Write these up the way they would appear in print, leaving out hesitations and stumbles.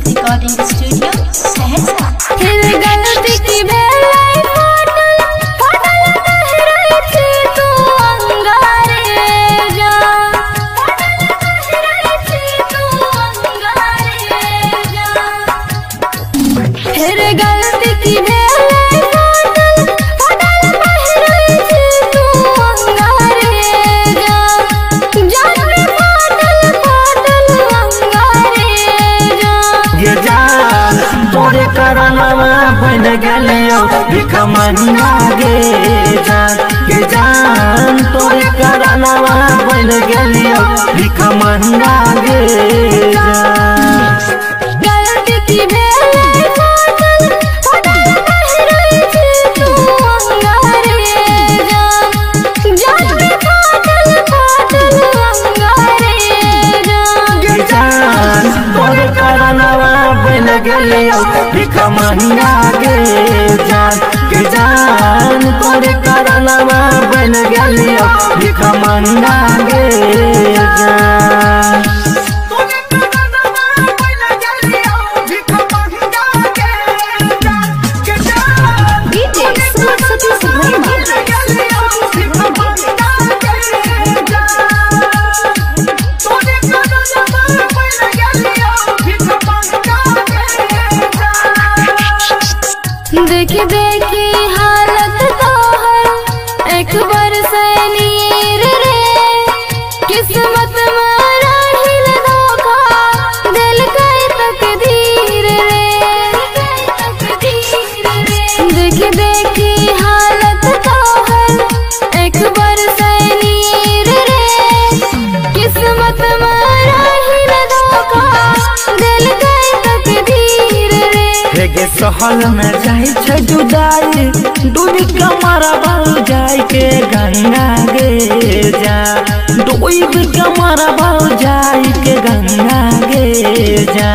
Recording studio Saharsa. बन गलियो भिख मंगा गे जान तोरे करनवा बन गलियो भिख मंगा गे गलियो भिख मंगा गे जान तोरे करनवा बन गलियो भिख मंगा गे जान। देखी देखी हालत तो है एक बरसनीर रे किस्मत मारा हिल धोखा दिल कई तकदीर रे। देखी देखी हालत तो है एक बरसनीर रे किस्मत मारा हिल धोखा दिल कई तकदीर रे। गे सहल में जाई छे जुदाई डूबी कमरा बल जाई के गंगा गे जा डूबी कमरा बल जाई के गंगा गे जा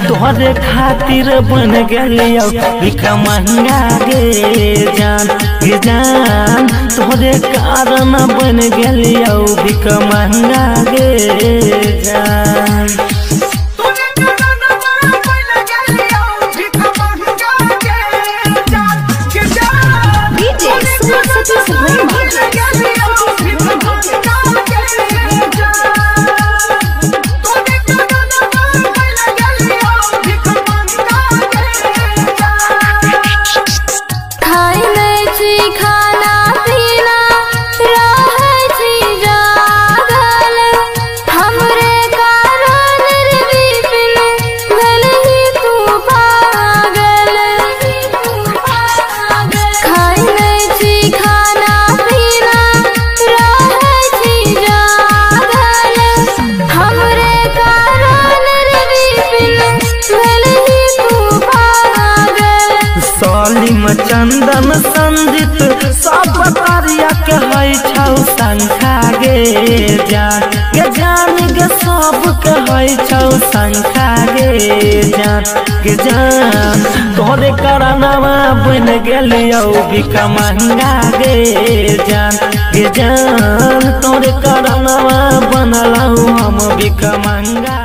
तोहरे खातिर बन गलियो भिख मंगा गे जान तोहरे कारण बन गलियो भिख मंगा गे जान। चंदन संदित सब तारिया के है छौ संखा गे जान गे सब के है छौ संखा गे जान तोरे करनवा बन गलियो भिख मंगा गे जान तोरे करनवा बनलौ हम भिख मंगा।